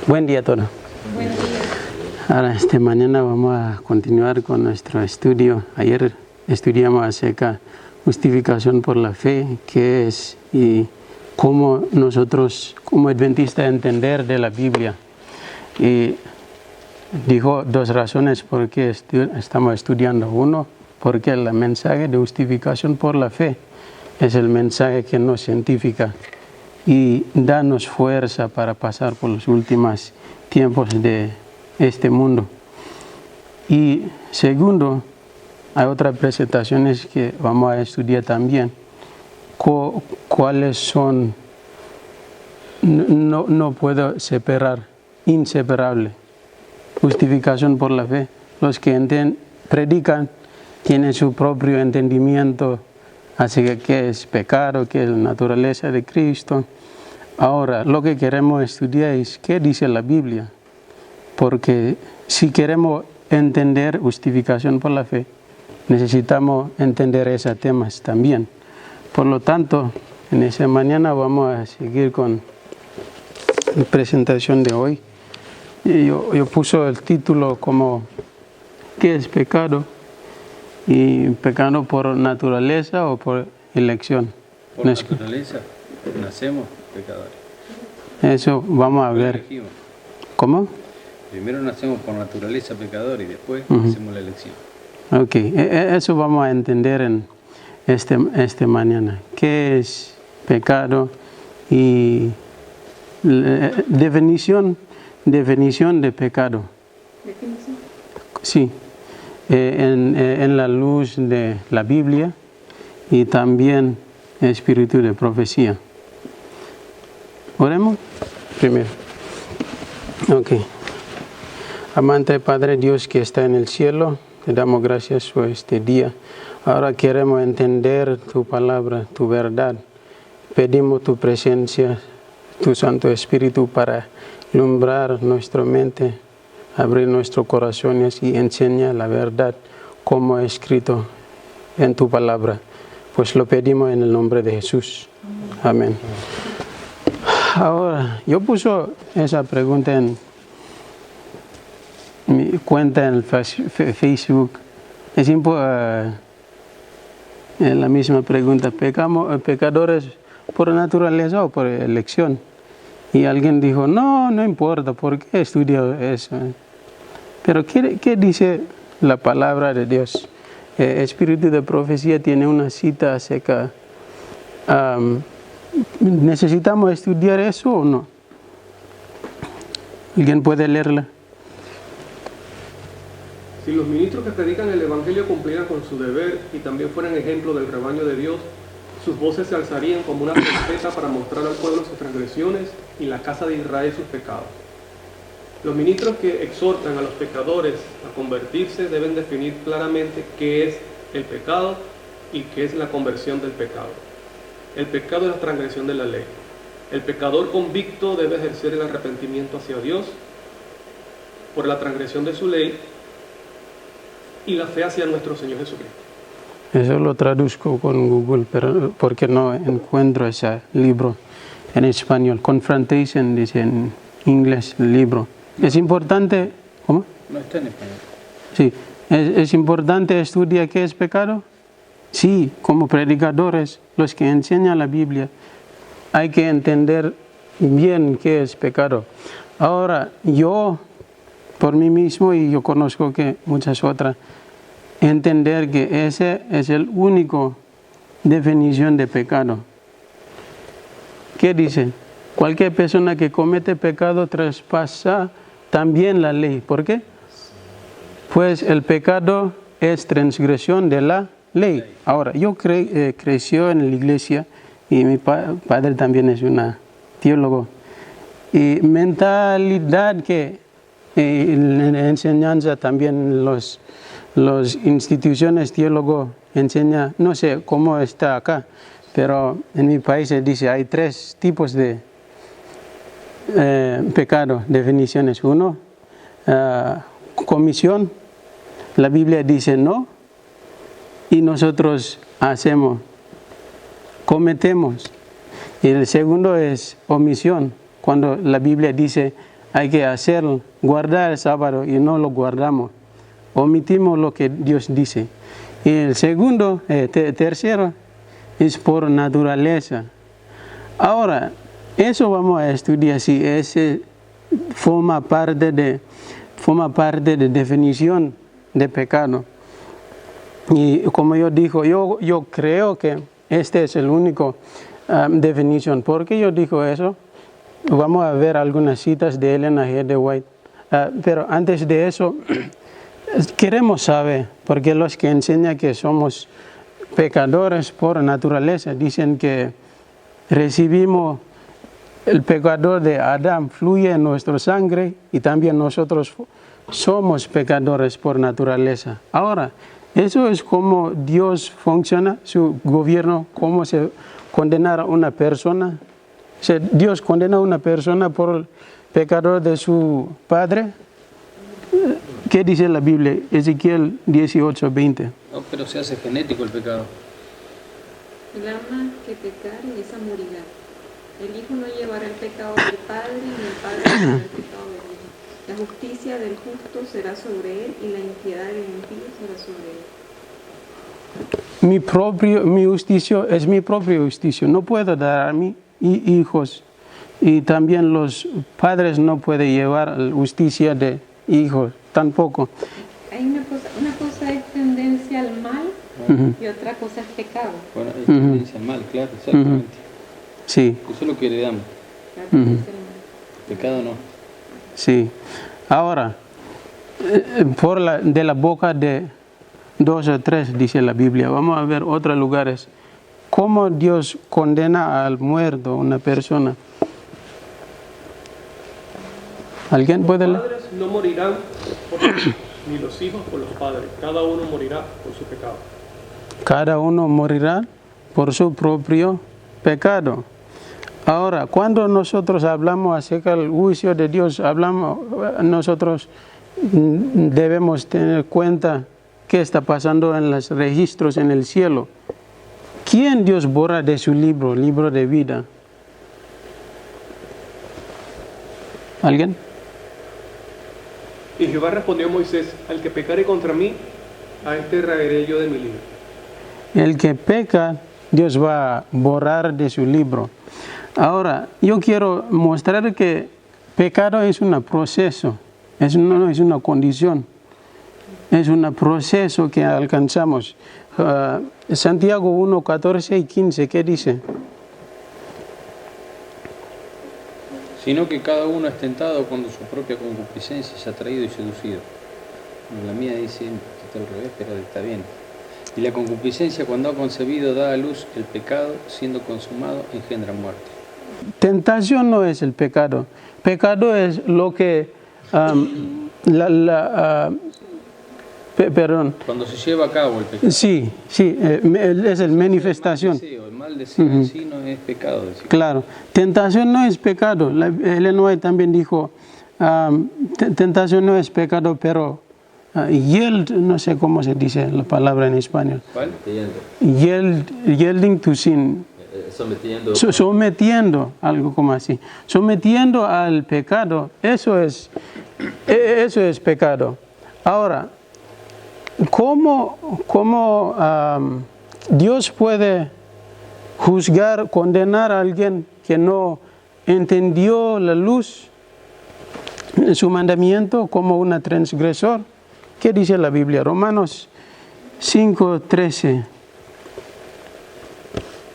Buen día a todos. Buen día. Ahora, mañana vamos a continuar con nuestro estudio. Ayer estudiamos acerca de justificación por la fe, qué es y cómo nosotros como adventistas entender de la Biblia. Y dijo dos razones por qué estamos estudiando. Uno, porque el mensaje de justificación por la fe es el mensaje que nos científica y danos fuerza para pasar por los últimos tiempos de este mundo. Y segundo, hay otras presentaciones que vamos a estudiar también, cuáles son, no puedo separar, inseparable, justificación por la fe. Los que predican tienen su propio entendimiento, así que qué es pecado, qué es la naturaleza de Cristo. Ahora, lo que queremos estudiar es qué dice la Biblia, porque si queremos entender justificación por la fe, necesitamos entender esos temas también. Por lo tanto, en esa mañana vamos a seguir con la presentación de hoy. Yo puse el título como ¿qué es pecado? Y pecado por naturaleza o por elección. Por naturaleza, nacemos pecadores. Eso vamos a ver. Elegimos. ¿Cómo? Primero nacemos por naturaleza pecadores y después hacemos la elección. Ok, eso vamos a entender en este mañana. ¿Qué es pecado? Y definición de pecado. ¿Definición? Sí, en la luz de la Biblia y también espíritu de profecía. Oremos primero. Ok. Amante Padre Dios que está en el cielo, te damos gracias por este día. Ahora queremos entender tu palabra, tu verdad. Pedimos tu presencia, tu Santo Espíritu para alumbrar nuestra mente, abrir nuestros corazones y enseñar la verdad como escrito en tu palabra. Pues lo pedimos en el nombre de Jesús. Amén. Ahora, yo puse esa pregunta en mi cuenta en Facebook. Es la misma pregunta, ¿pecadores por naturaleza o por elección? Y alguien dijo, no importa, ¿por qué estudio eso? Pero ¿qué dice la palabra de Dios? Espíritu de profecía tiene una cita acerca, ¿necesitamos estudiar eso o no? ¿Alguien puede leerla? Si los ministros que predican el Evangelio cumplieran con su deber y también fueran ejemplo del rebaño de Dios, sus voces se alzarían como una trompeta para mostrar al pueblo sus transgresiones y la casa de Israel sus pecados. Los ministros que exhortan a los pecadores a convertirse deben definir claramente qué es el pecado y qué es la conversión del pecado. El pecado es la transgresión de la ley. El pecador convicto debe ejercer el arrepentimiento hacia Dios por la transgresión de su ley y la fe hacia nuestro Señor Jesucristo. Eso lo traduzco con Google, pero porque no encuentro ese libro en español. Confrontation dice en inglés el libro. Es importante, ¿cómo? No está en español. Sí, es importante estudiar qué es pecado. Sí, como predicadores, los que enseñan la Biblia, hay que entender bien qué es pecado. Ahora, yo, por mí mismo, y yo conozco que muchas otras, entender que ese es el único definición de pecado. ¿Qué dice? Cualquier persona que comete pecado traspasa también la ley. ¿Por qué? Pues el pecado es transgresión de la ley. Ahora, yo creció en la iglesia y mi padre también es un teólogo. Y mentalidad que en la enseñanza también las instituciones teólogos enseñan, no sé cómo está acá, pero en mi país se dice hay 3 tipos de pecado, definiciones. Uno, comisión, la Biblia dice no, y nosotros cometemos. Y el segundo es omisión, cuando la Biblia dice hay que hacerlo, guardar el sábado y no lo guardamos. Omitimos lo que Dios dice. Y el segundo, tercero, es por naturaleza. Ahora, eso vamos a estudiar si ese forma parte de definición de pecado. Y como yo digo, yo creo que este es el único definición. ¿Por qué yo digo eso? Vamos a ver algunas citas de Elena G. de White. Pero antes de eso, queremos saber, porque los que enseñan que somos pecadores por naturaleza, dicen que recibimos el pecador de Adán, fluye en nuestra sangre y también nosotros somos pecadores por naturaleza. Ahora, eso es como Dios funciona, su gobierno, cómo se condena a una persona. Dios condena a una persona por el pecador de su padre. ¿Qué dice la Biblia? Ezequiel 18:20. No, pero se hace genético el pecado. El alma que pecare, esa morirá. El hijo no llevará el pecado del padre, ni el padre llevará el pecado del hijo. La justicia del justo será sobre él, y la impiedad del impío será sobre él. Mi justicia es mi propio justicia. No puedo dar a mis hijos. Y también los padres no pueden llevar la justicia de hijos, tampoco. Hay una cosa es tendencia al mal y otra cosa es pecado. Bueno, hay tendencia al mal, claro, exactamente. Sí. Eso es lo que heredamos. La tendencia al mal. Pecado no. Sí. Ahora, de la boca de 2 o 3, dice la Biblia. Vamos a ver otros lugares. ¿Cómo Dios condena al muerto una persona? ¿Alguien puede leer? Los padres no morirán por los hijos, ni los hijos por los padres. Cada uno morirá por su pecado. Cada uno morirá por su propio pecado. Ahora, cuando nosotros hablamos acerca del juicio de Dios, nosotros debemos tener cuenta qué está pasando en los registros en el cielo. ¿Quién Dios borra de su libro de vida? ¿Alguien? Y Jehová respondió a Moisés: al que pecare contra mí, a este raeré yo de mi libro. El que peca, Dios va a borrar de su libro. Ahora, yo quiero mostrar que pecado es un proceso, no es una condición, es un proceso que alcanzamos. Santiago 1, 14 y 15, ¿qué dice? Sino que cada uno es tentado cuando su propia concupiscencia es atraído y seducido. La mía dice que está al revés, pero está bien. Y la concupiscencia, cuando ha concebido, da a luz el pecado, siendo consumado, engendra muerte. Tentación no es el pecado. Pecado es lo que... perdón. Cuando se lleva a cabo el pecado. Sí, es la manifestación. El mal deseo en sí no es pecado. Claro, tentación no es pecado. Ellen White también dijo, tentación no es pecado, pero no sé cómo se dice la palabra en español. ¿Cuál? Yielding to sin. Sometiendo, algo como así. Sometiendo al pecado, eso es pecado. Ahora, ¿cómo Dios puede juzgar, condenar a alguien que no entendió la luz, su mandamiento, como un transgresor? ¿Qué dice la Biblia? Romanos 5:13.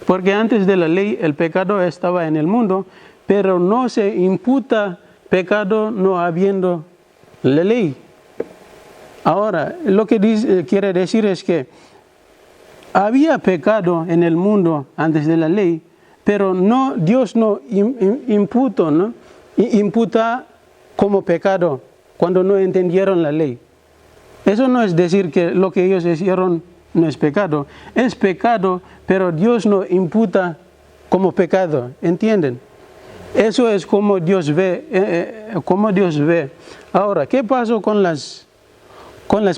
Porque antes de la ley el pecado estaba en el mundo, pero no se imputa pecado no habiendo la ley. Ahora, lo que quiere decir es que había pecado en el mundo antes de la ley, pero Dios no imputa como pecado cuando no entendieron la ley. Eso no es decir que lo que ellos hicieron no es pecado. Es pecado, pero Dios no imputa como pecado. ¿Entienden? Eso es como Dios ve. Ahora, ¿qué pasó con los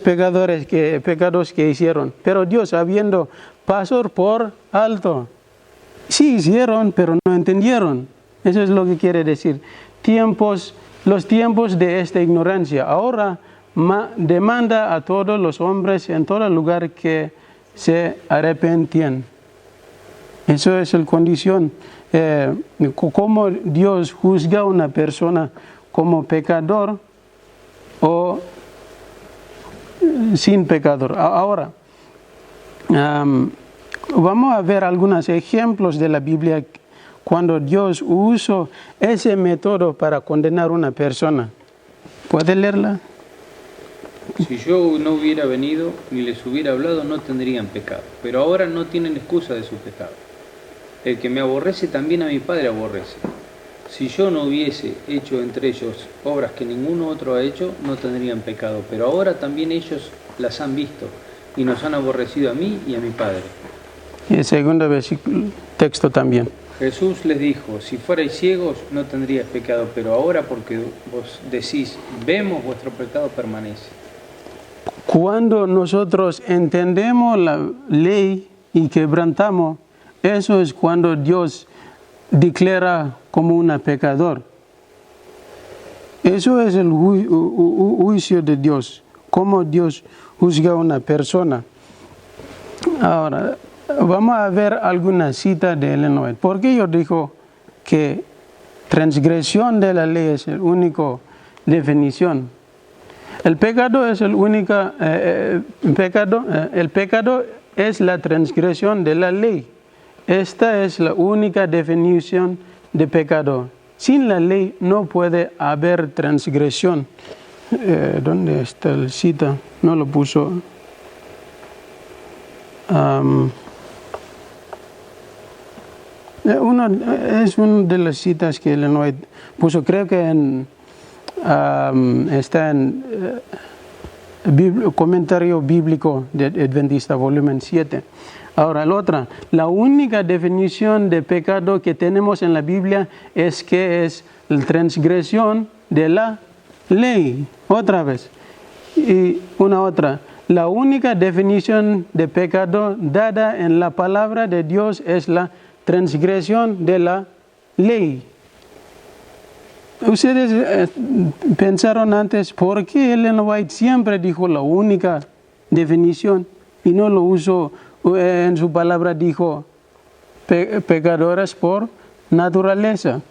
pecados que hicieron? Pero Dios, habiendo pasado por alto, sí hicieron, pero no entendieron. Eso es lo que quiere decir. Tiempos los tiempos de esta ignorancia. Ahora demanda a todos los hombres en todo lugar que se arrepentían. Eso es la condición. Cómo Dios juzga a una persona como pecador o sin pecador. Ahora, vamos a ver algunos ejemplos de la Biblia cuando Dios usó ese método para condenar a una persona. ¿Puede leerla? Si yo no hubiera venido ni les hubiera hablado, no tendrían pecado. Pero ahora no tienen excusa de su pecado. El que me aborrece también a mi Padre aborrece. Si yo no hubiese hecho entre ellos obras que ninguno otro ha hecho, no tendrían pecado. Pero ahora también ellos las han visto y nos han aborrecido a mí y a mi Padre. Y el segundo texto también. Jesús les dijo, si fuerais ciegos no tendríais pecado, pero ahora porque vos decís, vemos, vuestro pecado permanece. Cuando nosotros entendemos la ley y quebrantamos, eso es cuando Dios declara como un pecador. Eso es el juicio de Dios, cómo Dios juzga a una persona. Ahora, vamos a ver alguna cita de Ellen White. ¿Por qué yo digo que transgresión de la ley es la única definición? El pecado es el único el pecado es la transgresión de la ley. Esta es la única definición de pecado. Sin la ley no puede haber transgresión. ¿Dónde está la cita? No lo puso. Es una de las citas que Ellen White puso. Creo que está en Comentario Bíblico de Adventista, volumen 7. Ahora, la otra, la única definición de pecado que tenemos en la Biblia es que es la transgresión de la ley. Otra vez. Y una otra. La única definición de pecado dada en la palabra de Dios es la transgresión de la ley. Ustedes pensaron antes, ¿por qué Ellen White siempre dijo la única definición y no lo usó en su palabra? Dijo pecadores por naturaleza.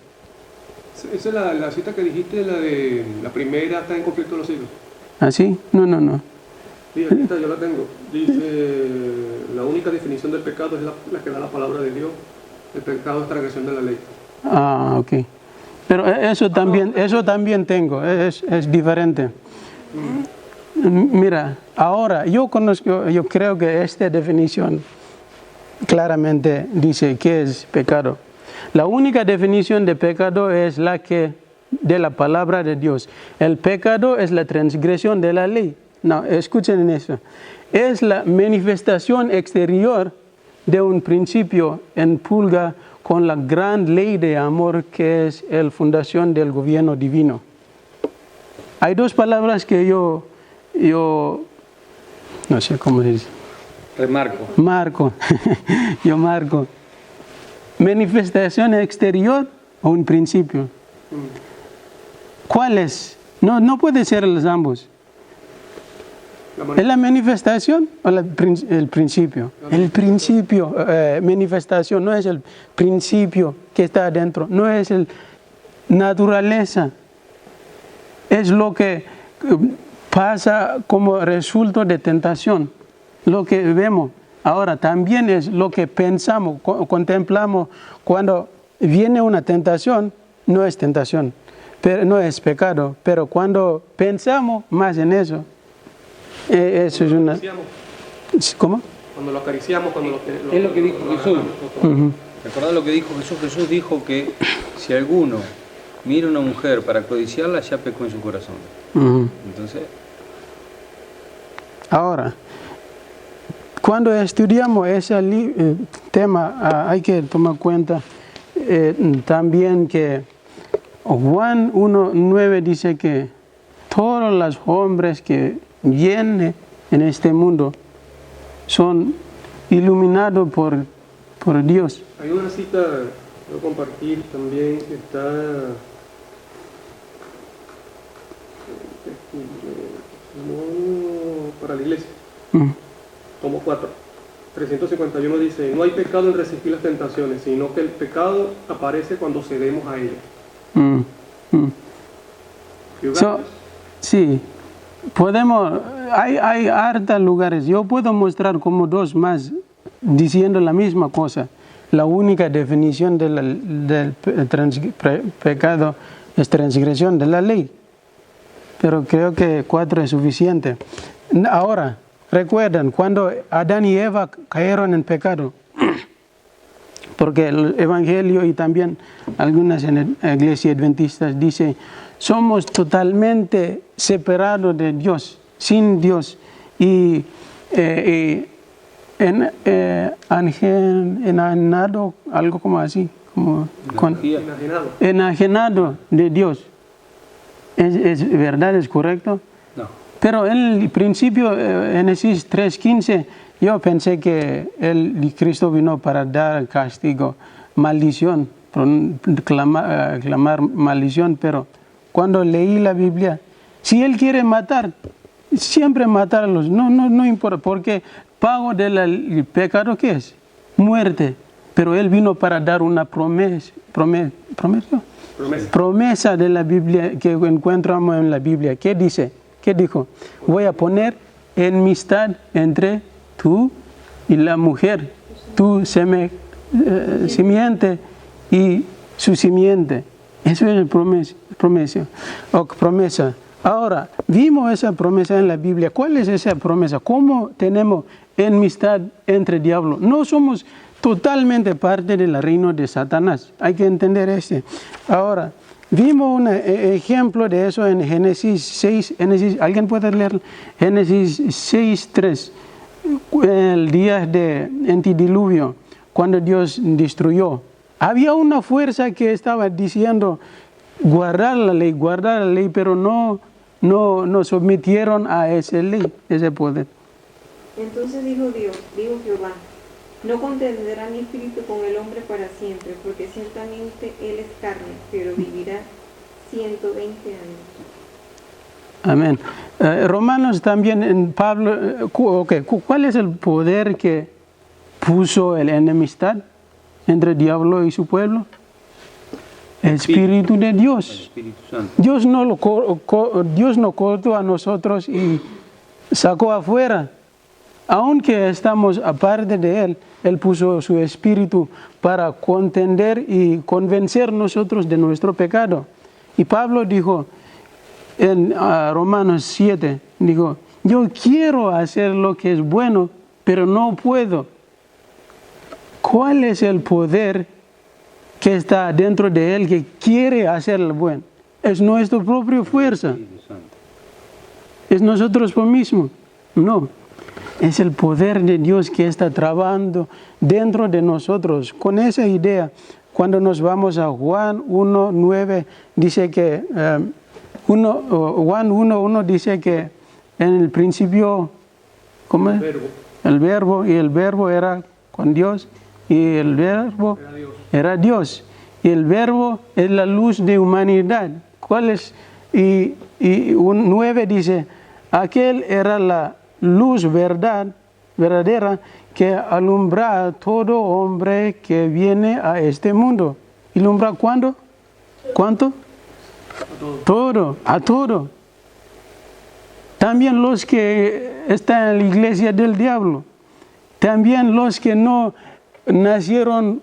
Esa es la cita que dijiste, la de la primera, está en conflicto de los siglos. ¿Ah, sí? No. Sí, aquí está, yo la tengo. Dice, la única definición del pecado es la que da la palabra de Dios. El pecado es transgresión de la ley. Ah, ok. Pero eso también tengo, es diferente. Mira, ahora yo creo que esta definición claramente dice que es pecado. La única definición de pecado es la que de la palabra de Dios. El pecado es la transgresión de la ley. No, escuchen eso. Es la manifestación exterior de un principio en pulga con la gran ley de amor que es la fundación del gobierno divino. Hay dos palabras que yo no sé cómo se dice. Marco. Yo marco. Manifestación exterior o un principio. ¿Cuál es? No puede ser los ambos. ¿Es la manifestación o el principio? El principio, manifestación, no es el principio que está adentro, no es la naturaleza. Es lo que pasa como resultado de tentación, lo que vemos. Ahora también es lo que pensamos, contemplamos. Cuando viene una tentación, no es tentación, pero no es pecado. Pero cuando pensamos más en eso, eso es una... ¿Cómo? Cuando lo acariciamos, es lo que dijo Jesús. ¿Recordás lo que dijo Jesús? Jesús dijo que si alguno mira a una mujer para codiciarla, ya pecó en su corazón. Entonces... Ahora, cuando estudiamos ese tema, hay que tomar cuenta también que Juan 1:9 dice que todos los hombres que vienen en este mundo son iluminados por Dios. Hay una cita que voy a compartir también, que está para la iglesia. Mm. Tomo 4. 351 dice, no hay pecado en resistir las tentaciones, sino que el pecado aparece cuando cedemos a ellas. Mm. Mm. You got So, it? sí, podemos, hay hartos lugares. Yo puedo mostrar como dos más diciendo la misma cosa. La única definición del pecado es transgresión de la ley. Pero creo que 4 es suficiente. Ahora, recuerdan, cuando Adán y Eva cayeron en pecado, porque el Evangelio y también algunas en la iglesia adventistas dicen, somos totalmente separados de Dios, sin Dios, y enajenado, algo como así, como Enajenado. enajenado de Dios. ¿Es verdad? ¿Es correcto? No. Pero en el principio, Génesis 3:15, yo pensé que Cristo vino para dar castigo, maldición, clamar maldición, pero cuando leí la Biblia, si Él quiere matar, siempre matarlos, no importa, porque pago del pecado, ¿qué es? Muerte. Pero Él vino para dar una promesa de la Biblia que encontramos en la Biblia. ¿Qué dice? ¿Qué dijo? Voy a poner enemistad entre tú y la mujer, tu simiente y su simiente. Eso es promesa. Ahora, vimos esa promesa en la Biblia. ¿Cuál es esa promesa? ¿Cómo tenemos enemistad entre diablos? No somos totalmente parte del reino de Satanás. Hay que entender este. Ahora, vimos un ejemplo de eso en Génesis 6. ¿Alguien puede leer? Génesis 6:3. El día de antidiluvio, cuando Dios destruyó. Había una fuerza que estaba diciendo guardar la ley, pero no sometieron a esa ley, ese poder. Entonces dijo Jehová, no contenderá mi espíritu con el hombre para siempre, porque ciertamente él es carne, pero vivirá 120 años. Amén. Romanos también, en Pablo, ¿cuál es el poder que puso la enemistad entre el diablo y su pueblo? El Espíritu de Dios. El Espíritu Santo. Dios nos cortó a nosotros y sacó afuera. Aunque estamos aparte de Él, Él puso su Espíritu para contender y convencer nosotros de nuestro pecado. Y Pablo dijo en Romanos 7, dijo, yo quiero hacer lo que es bueno, pero no puedo. ¿Cuál es el poder que está dentro de Él que quiere hacer lo bueno? Es nuestra propia fuerza. ¿Es nosotros mismos? No. Es el poder de Dios que está trabajando dentro de nosotros. Con esa idea, cuando nos vamos a Juan 1:9, dice que Juan 1:1 dice que en el principio, ¿cómo es? El verbo, y el verbo era con Dios, y el verbo era Dios. Y el verbo es la luz de humanidad. ¿Cuál es? Y 9 dice, aquel era la luz verdadera que alumbra a todo hombre que viene a este mundo. ¿Alumbra cuándo? ¿Cuánto? A todo. También los que están en la iglesia del diablo. También los que no nacieron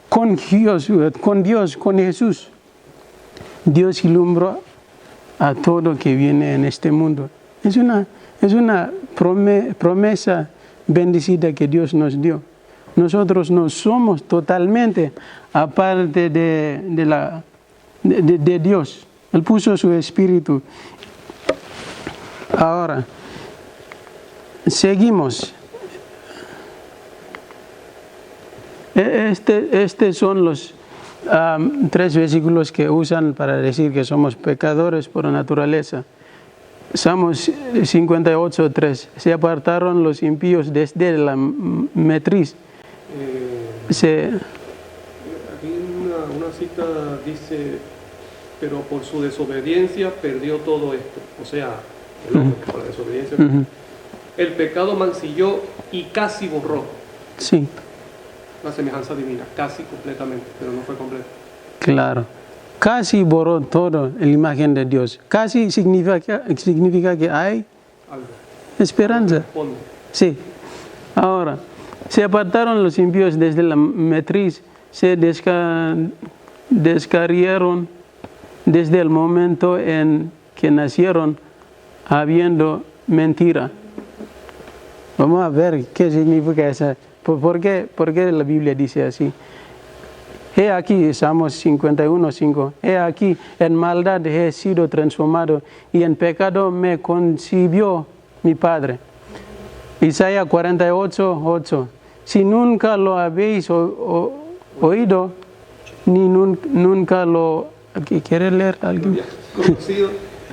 con Dios, con Jesús. Dios alumbra a todo que viene en este mundo. Es una promesa bendecida que Dios nos dio. Nosotros no somos totalmente aparte de Dios. Él puso su espíritu. Ahora, seguimos. Estos son los 3 versículos que usan para decir que somos pecadores por naturaleza. Salmos 58:3. Se apartaron los impíos desde la matriz. Aquí una cita dice, pero por su desobediencia perdió todo esto. O sea, el hombre, por la desobediencia. el pecado mancilló y casi borró Sí, la semejanza divina, casi completamente, pero no fue completo. claro. Casi borró todo la imagen de Dios. Casi significa que hay Algo. esperanza. Responde. Sí. Ahora, se apartaron los impíos desde la matriz, se descarriaron desde el momento en que nacieron habiendo mentira. Vamos a ver qué significa eso. ¿Por qué la Biblia dice así? He aquí, Salmos 51:5. He aquí, en maldad he sido transformado y en pecado me concibió mi Padre. Isaías 48:8. Si nunca lo habéis oído, ni nunca lo... ¿Quiere leer alguien? Conocido,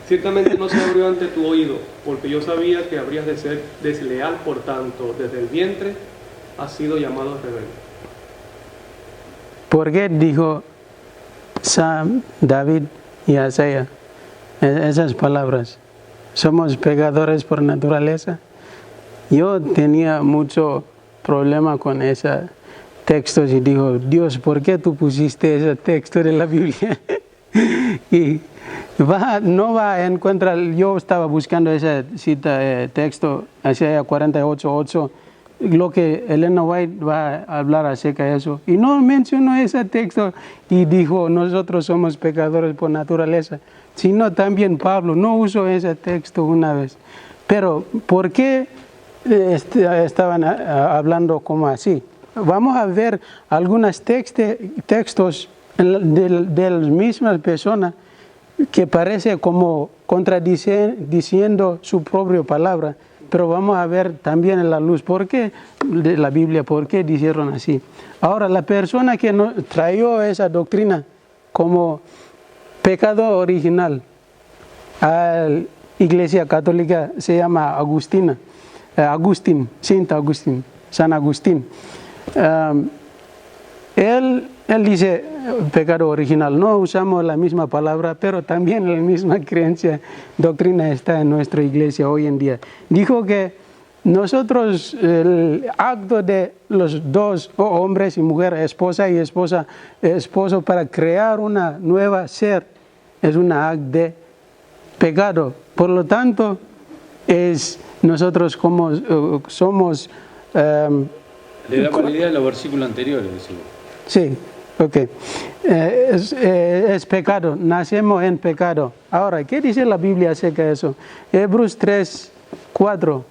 ciertamente no se abrió ante tu oído, porque yo sabía que habrías de ser desleal, por tanto, desde el vientre has sido llamado rebelde. ¿Por qué dijo Sam, David y Isaías esas palabras? ¿Somos pecadores por naturaleza? Yo tenía mucho problema con ese texto y digo, Dios, ¿por qué tú pusiste ese texto de la Biblia? Y no va a encontrar, yo estaba buscando ese texto, Isaías 48:8, lo que Elena White va a hablar acerca de eso. Y no mencionó ese texto y dijo, nosotros somos pecadores por naturaleza, sino también Pablo no usó ese texto una vez. Pero, ¿por qué estaban hablando como así? Vamos a ver algunos textos de las mismas personas que parece como contradiciendo su propia palabra, pero vamos a ver también en la luz por qué de la Biblia, por qué dijeron así. Ahora, la persona que trajo esa doctrina como pecado original a la Iglesia Católica se llama San Agustín. Él dice pecado original, no usamos la misma palabra, pero también la misma creencia, doctrina está en nuestra iglesia hoy en día. Dijo que nosotros, el acto de los dos hombres y mujer, esposa y esposo, para crear una nueva ser, es un acto de pecado. Por lo tanto, nosotros como somos... Le da validez a los versículos anteriores, decimos. Sí, ok. Es pecado, nacemos en pecado. Ahora, ¿qué dice la Biblia acerca de eso? Hebreos 3:4.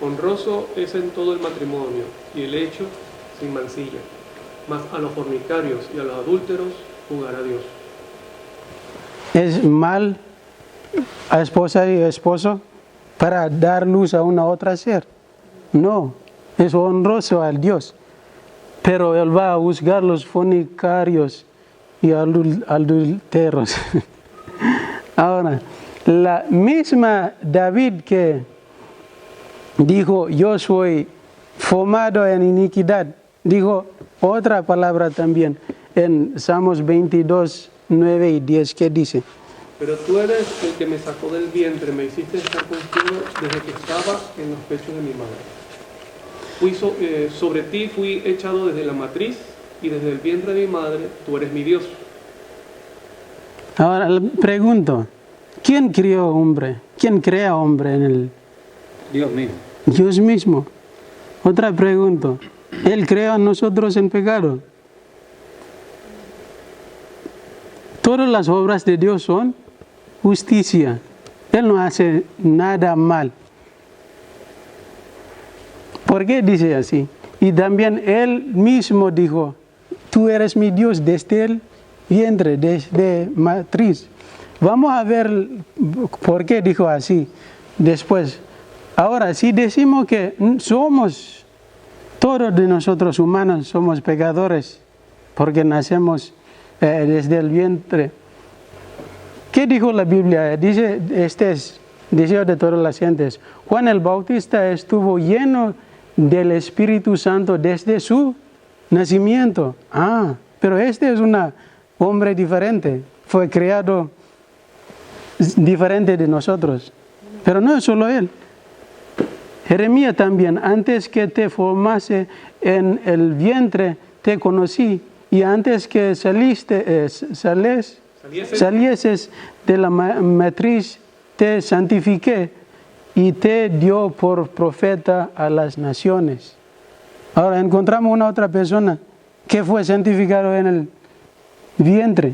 Honroso es en todo el matrimonio y el hecho sin mancilla, mas a los fornicarios y a los adúlteros juzgará Dios. ¿Es mal a esposa y esposo para dar luz a una otra ser? No, es honroso al Dios. Pero Él va a juzgar los fornicarios y adúlteros. Ahora, la misma David que dijo, yo soy formado en iniquidad, dijo otra palabra también en Salmos 22:9 y 10, ¿qué dice? Pero tú eres el que me sacó del vientre, me hiciste estar contigo desde que estaba en los pechos de mi madre. Sobre ti fui echado desde la matriz y desde el vientre de mi madre, tú eres mi Dios. Ahora le pregunto, ¿quién creó hombre? ¿Quién crea hombre en el... Dios mismo. Dios mismo. Otra pregunta, ¿Él creó a nosotros en pecado? Todas las obras de Dios son justicia. Él no hace nada mal. ¿Por qué dice así? Y también Él mismo dijo, tú eres mi Dios desde el vientre, desde matriz. Vamos a ver por qué dijo así después. Ahora, si decimos que somos, todos de nosotros humanos somos pecadores, porque nacemos desde el vientre. ¿Qué dijo la Biblia? Dice, este es deseo de todas las gentes. Juan el Bautista estuvo lleno del Espíritu Santo desde su nacimiento. Pero este es un hombre diferente, fue creado diferente de nosotros. Pero no es solo él. Jeremías también, antes que te formase en el vientre, te conocí, y antes que salieses de la matriz, te santifiqué y te dio por profeta a las naciones. Ahora encontramos una otra persona que fue santificado en el vientre.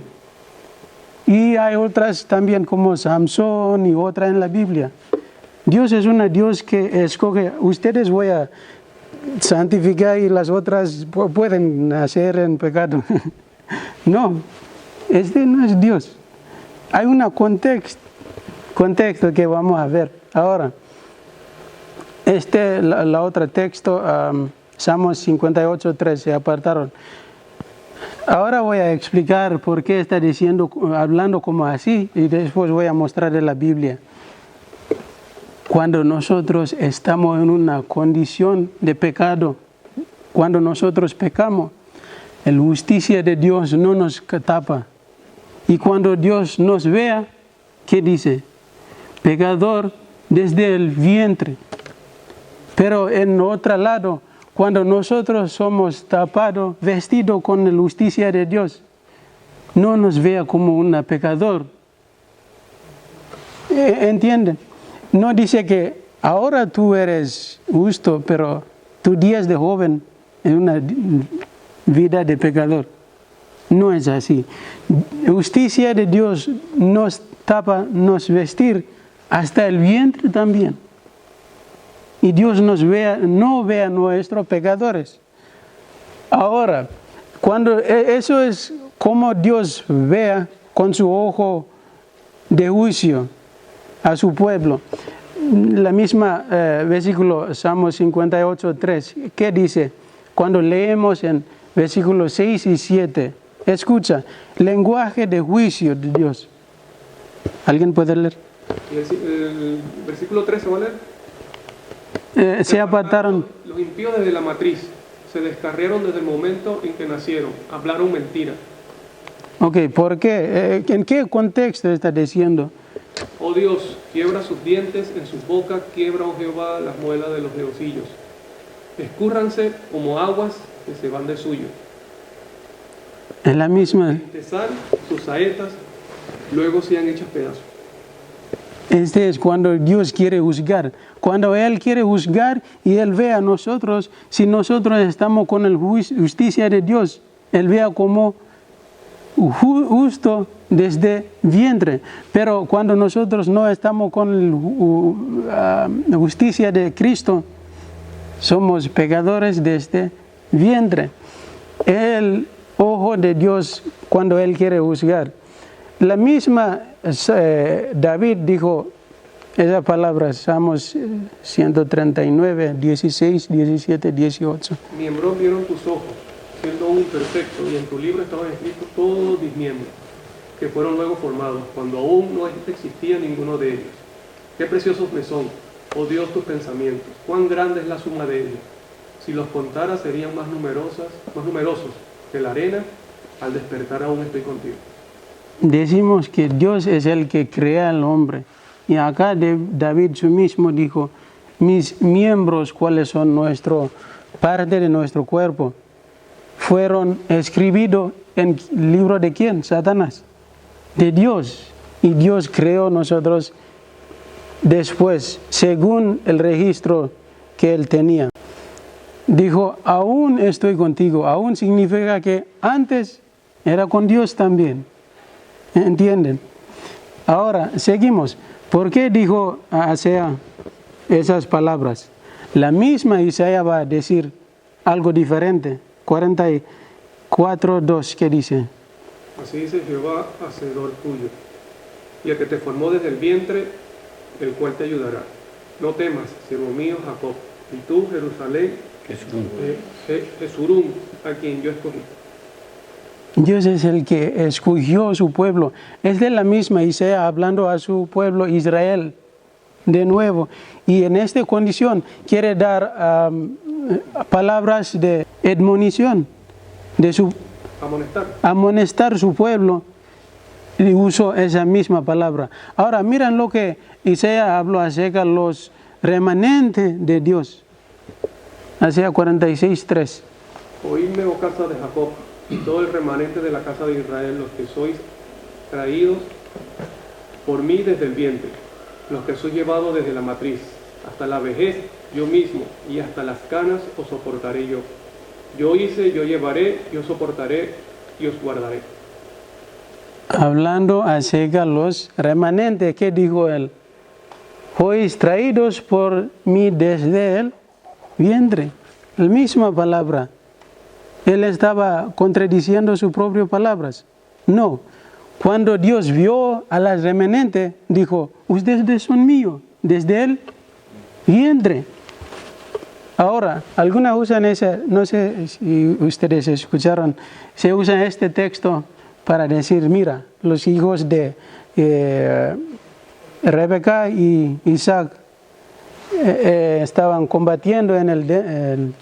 Y hay otras también como Samson y otra en la Biblia. Dios es un Dios que escoge, ustedes voy a santificar y las otras pueden nacer en pecado. No, este no es Dios. Hay un contexto que vamos a ver. Ahora, la otra texto, Salmos 58:3, se apartaron. Ahora voy a explicar por qué está hablando como así, y después voy a mostrarle la Biblia. Cuando nosotros estamos en una condición de pecado, cuando nosotros pecamos, la justicia de Dios no nos tapa. Y cuando Dios nos vea, ¿qué dice? Pecador desde el vientre. Pero en otro lado, cuando nosotros somos tapados, vestidos con la justicia de Dios, no nos vea como un pecador. ¿Entienden? No dice que ahora tú eres justo, pero tus días de joven es una vida de pecador. No es así. Justicia de Dios nos tapa, nos vestir hasta el vientre también. Y Dios no vea nuestros pecadores. Ahora, cuando eso es como Dios vea con su ojo de juicio a su pueblo. La misma versículo, Salmos 58:3, ¿qué dice? Cuando leemos en versículos 6 y 7, escucha, lenguaje de juicio de Dios. ¿Alguien puede leer? El versículo 13, ¿va a leer? Se apartaron. Los impíos desde la matriz se descarriaron desde el momento en que nacieron, hablaron mentira. Ok, ¿por qué? ¿En qué contexto está diciendo? Oh Dios, quiebra sus dientes, en sus bocas quiebra, oh Jehová, las muelas de los leoncillos. Escúrranse como aguas que se van de suyo. Es la misma. Sal, sus saetas, luego sean hechas pedazos. Este es cuando Dios quiere juzgar. Cuando Él quiere juzgar y Él ve a nosotros, si nosotros estamos con la justicia de Dios, Él vea como justo desde vientre. Pero cuando nosotros no estamos con la justicia de Cristo, somos pecadores desde vientre. El ojo de Dios cuando Él quiere juzgar. La misma David dijo esa palabra, Salmos 139, 16, 17, 18. Miembros vieron tus ojos, siendo aún perfecto, y en tu libro estaban escritos todos mis miembros, que fueron luego formados, cuando aún no existía ninguno de ellos. Qué preciosos me son, oh Dios, tus pensamientos, cuán grande es la suma de ellos. Si los contara serían más numerosos que la arena, al despertar aún estoy contigo. Decimos que Dios es el que crea al hombre. Y acá David su mismo dijo, mis miembros, cuáles son parte de nuestro cuerpo, fueron escritos en el libro de quién, Satanás, de Dios. Y Dios creó nosotros después, según el registro que Él tenía. Dijo, aún estoy contigo, aún significa que antes era con Dios también. ¿Entienden? Ahora, seguimos. ¿Por qué dijo a Isaías esas palabras? La misma Isaías va a decir algo diferente. 44:2, ¿qué dice? Así dice Jehová, hacedor tuyo, y el que te formó desde el vientre, el cual te ayudará. No temas, siervo mío Jacob, y tú, Jerusalén, Jesurún, a quien yo escogí. Dios es el que escogió su pueblo. Es de la misma Isaías hablando a su pueblo Israel de nuevo. Y en esta condición quiere dar palabras de admonición, de amonestar su pueblo. Y usó esa misma palabra. Ahora miren lo que Isaías habló acerca de los remanente de Dios. Isaías 46:3. Oídme, oh casa de Jacob, y todo el remanente de la casa de Israel, los que sois traídos por mí desde el vientre, los que sois llevados desde la matriz, hasta la vejez yo mismo, y hasta las canas os soportaré yo. Yo hice, yo llevaré, yo soportaré y os guardaré. Hablando acerca de los remanentes, ¿qué dijo él? Sois traídos por mí desde el vientre. La misma palabra. Él estaba contradiciendo sus propias palabras. No. Cuando Dios vio a las remanentes, dijo, ustedes son míos, desde el vientre. Ahora, algunas usan ese, no sé si ustedes escucharon, se usa este texto para decir, mira, los hijos de Rebeca y Isaac estaban combatiendo en el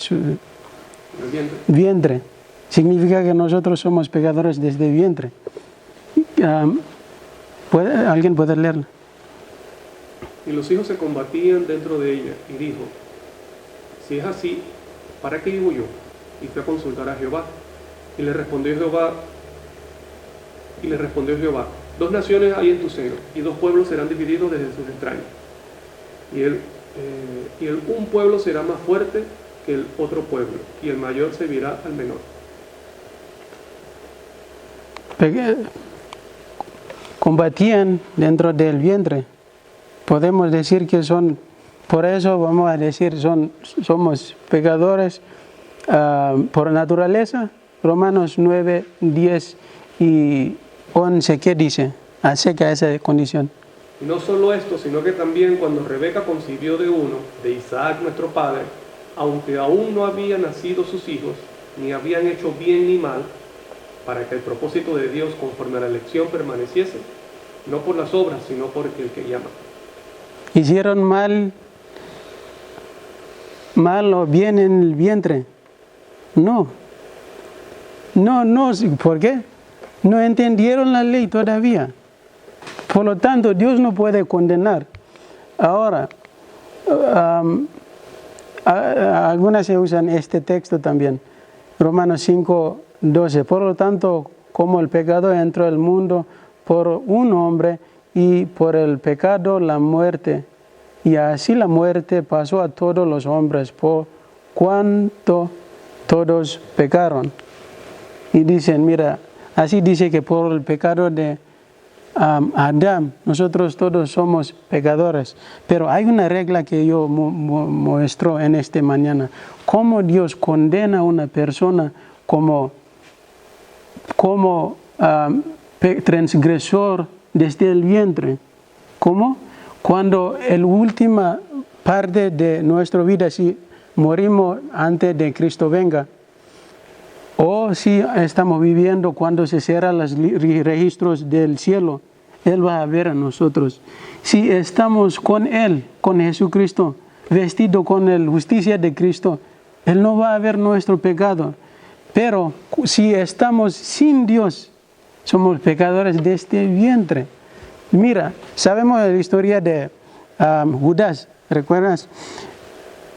vientre. Significa que nosotros somos pecadores desde el vientre. ¿Alguien puede leerlo? Y los hijos se combatían dentro de ella, y dijo, si es así, ¿para qué vivo yo? Y fue a consultar a Jehová. Y le respondió Jehová, 2 naciones hay en tu seno, y 2 pueblos serán divididos desde sus extraños. Un pueblo será más fuerte que el otro pueblo, y el mayor servirá al menor. Combatían dentro del vientre. Podemos decir que son, por eso vamos a decir, somos pecadores por naturaleza. Romanos 9, 10 y 11, ¿qué dice acerca de esa condición? Y no solo esto, sino que también cuando Rebeca concibió de uno, de Isaac nuestro padre, aunque aún no habían nacido sus hijos, ni habían hecho bien ni mal, para que el propósito de Dios conforme a la elección permaneciese, no por las obras, sino por el que llama. ¿Hicieron mal o bien en el vientre? No, ¿por qué? No entendieron la ley todavía. Por lo tanto, Dios no puede condenar. Ahora, algunas se usan este texto también. Romanos 5, 12. Por lo tanto, como el pecado entró al mundo por un hombre y por el pecado la muerte, y así la muerte pasó a todos los hombres por cuanto todos pecaron. Y dicen, mira, así dice que por el pecado de Adán, nosotros todos somos pecadores. Pero hay una regla que yo muestro en esta mañana. Cómo Dios condena a una persona como transgresor desde el vientre. ¿Cómo? Cuando la última parte de nuestra vida, si morimos antes de Cristo venga, o si estamos viviendo cuando se cierran los registros del cielo, Él va a ver a nosotros. Si estamos con Él, con Jesucristo, vestido con la justicia de Cristo, Él no va a ver nuestro pecado. Pero si estamos sin Dios, somos pecadores desde el vientre. Mira, sabemos la historia de Judas, ¿recuerdas?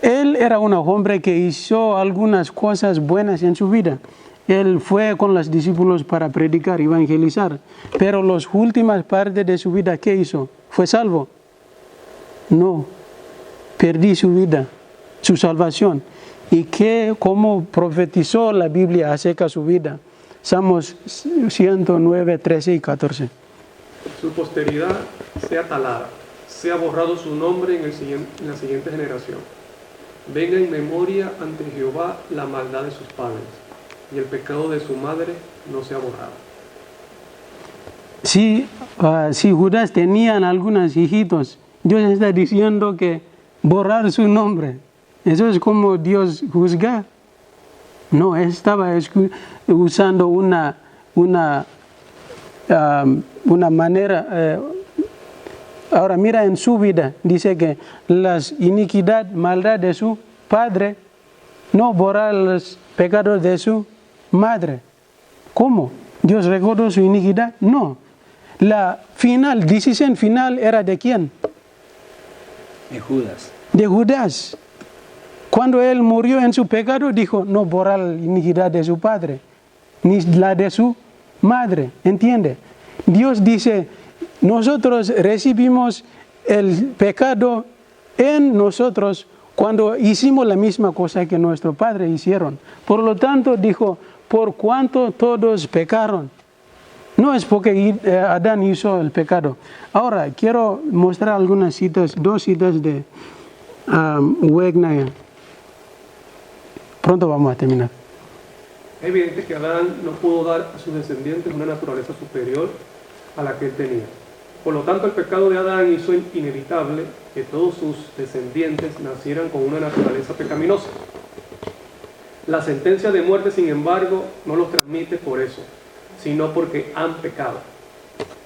Él era un hombre que hizo algunas cosas buenas en su vida. Él fue con los discípulos para predicar, evangelizar. Pero las últimas partes de su vida, ¿qué hizo? ¿Fue salvo? No. Perdí su vida, su salvación. ¿Y cómo profetizó la Biblia acerca de su vida? Salmos 109, 13 y 14. Su posteridad sea talada, sea borrado su nombre en la siguiente generación. Venga en memoria ante Jehová la maldad de sus padres, y el pecado de su madre no sea borrado. Si Judas tenía algunos hijitos, Dios está diciendo que borrar su nombre. Eso es como Dios juzga. No, estaba usando una manera. Ahora mira en su vida, dice que las iniquidad, maldad de su padre, no borrar los pecados de su madre. ¿Cómo? ¿Dios recordó su iniquidad? No. La decisión final era de quién? De Judas. de Judas. Cuando él murió en su pecado, dijo, no borra la iniquidad de su padre, ni la de su madre. ¿Entiende? Dios dice, nosotros recibimos el pecado en nosotros cuando hicimos la misma cosa que nuestros padres hicieron. Por lo tanto, dijo, por cuanto todos pecaron. No es porque Adán hizo el pecado. Ahora, quiero mostrar algunas citas, 2 citas de Wegner. Pronto vamos a terminar. Es evidente que Adán no pudo dar a sus descendientes una naturaleza superior a la que él tenía. Por lo tanto, el pecado de Adán hizo inevitable que todos sus descendientes nacieran con una naturaleza pecaminosa. La sentencia de muerte, sin embargo, no los transmite por eso, sino porque han pecado.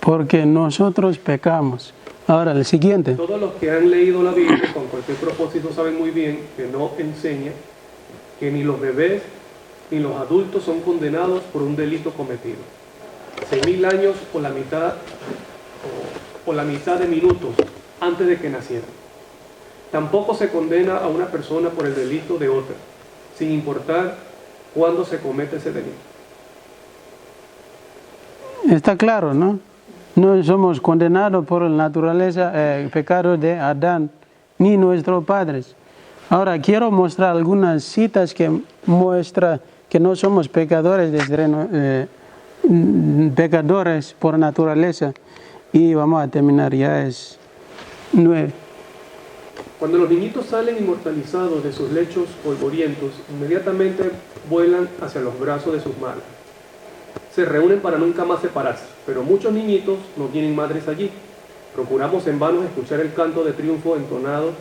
Porque nosotros pecamos. Ahora, el siguiente. Todos los que han leído la Biblia con cualquier propósito saben muy bien que no enseña que ni los bebés ni los adultos son condenados por un delito cometido. 6.000 años o la mitad de minutos antes de que naciera. Tampoco se condena a una persona por el delito de otra, sin importar cuándo se comete ese delito. Está claro, ¿no? No somos condenados por la naturaleza, el pecado de Adán, ni nuestros padres. Ahora, quiero mostrar algunas citas que muestran que no somos pecadores, pecadores por naturaleza. Y vamos a terminar, ya es 9. Cuando los niñitos salen inmortalizados de sus lechos polvorientos, inmediatamente vuelan hacia los brazos de sus madres. Se reúnen para nunca más separarse, pero muchos niñitos no tienen madres allí. Procuramos en vano escuchar el canto de triunfo entonado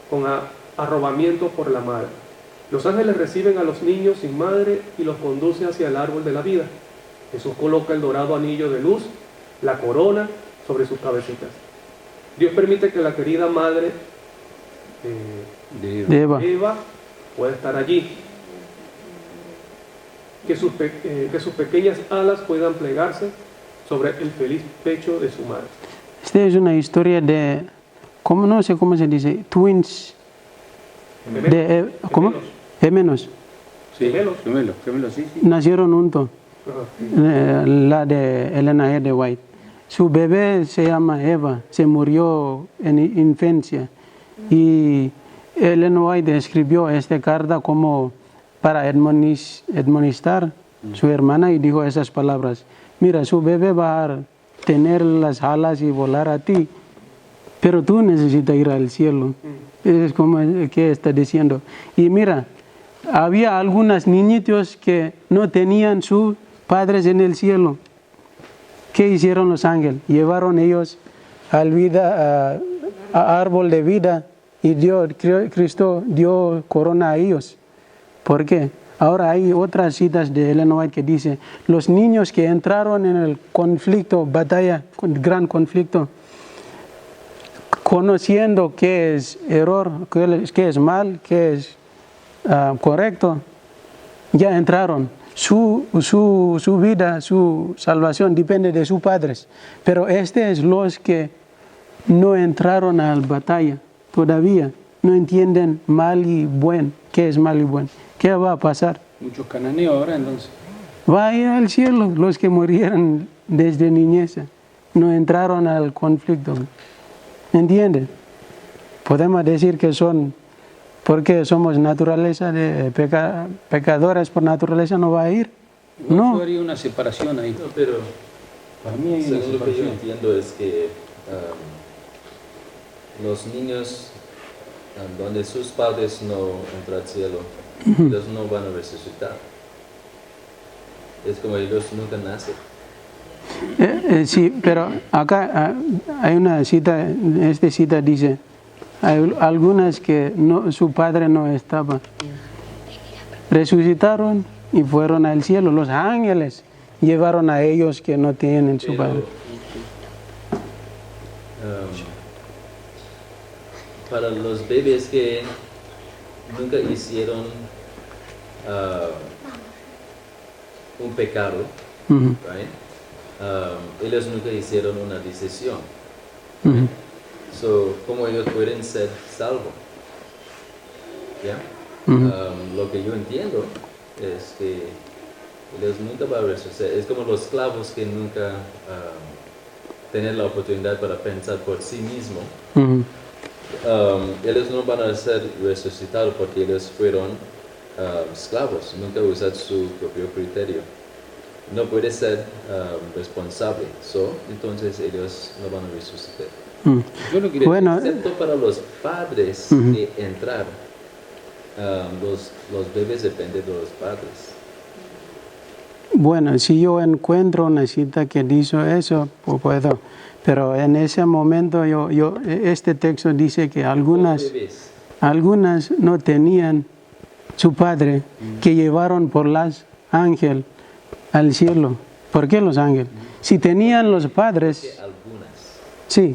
con arrobamiento por la madre. Los ángeles reciben a los niños sin madre y los conduce hacia el árbol de la vida. Jesús coloca el dorado anillo de luz, la corona, sobre sus cabecitas. Dios permite que la querida madre de Eva pueda estar allí. Que sus pequeñas alas puedan plegarse sobre el feliz pecho de su madre. Esta es una historia de, no sé cómo se dice, twins. ¿Cómo? Gemelos. Sí, gemelos, sí. Nacieron juntos. La de Elena G. de White. Su bebé se llama Eva, se murió en infancia. Y Elena White escribió esta carta como para admonestar a su hermana y dijo esas palabras. Mira, su bebé va a tener las alas y volar a ti, pero tú necesitas ir al cielo. Es como que está diciendo. Y mira, había algunos niñitos que no tenían sus padres en el cielo. ¿Qué hicieron los ángeles? Llevaron ellos a árbol de vida y Cristo dio corona a ellos. ¿Por qué? Ahora hay otras citas de Ellen White que dice, los niños que entraron en el conflicto, batalla, gran conflicto, conociendo qué es error, qué es mal, qué es correcto, ya entraron. Su vida, su salvación depende de sus padres. Pero es los que no entraron a la batalla todavía, no entienden mal y buen, qué es mal y buen. ¿Qué va a pasar? Muchos cananeos ahora entonces. Va a ir al cielo los que murieron desde niñez, no entraron al conflicto. ¿Entienden? Podemos decir que son, porque somos naturaleza de pecadores por naturaleza, no va a ir. No. Yo haría una separación ahí. No, pero para mí hay una según lo que yo separación. entiendo es que los niños donde sus padres no entran al cielo, ellos no van a resucitar. Es como ellos nunca nacen. Sí, pero acá hay una cita, esta cita dice, hay algunas que su padre no estaba. Resucitaron y fueron al cielo. Los ángeles llevaron a ellos que no tienen su padre. Para los bebés que nunca hicieron un pecado, right? Ellos nunca hicieron una decisión. So, ¿cómo ellos pueden ser salvos? ¿ya? Ujú. Lo que yo entiendo es que ellos nunca van a resucitar. Es como los esclavos que nunca tienen la oportunidad para pensar por sí mismos. Ujú. Ellos no van a ser resucitados porque ellos fueron esclavos, nunca usan su propio criterio. No puede ser responsable, entonces ellos no van a resucitar. Ujú. Yo lo quiero Bueno, Excepto para los padres Ujú. que entrar. Los bebés dependen de los padres. bueno, si yo encuentro una cita que dice eso, pues puedo. Pero en ese momento este texto dice que Los algunas bebés. no tenían su padre, que llevaron por las ángeles al cielo. ¿Por qué los ángeles? Si tenían los Que padres, algunas. sí.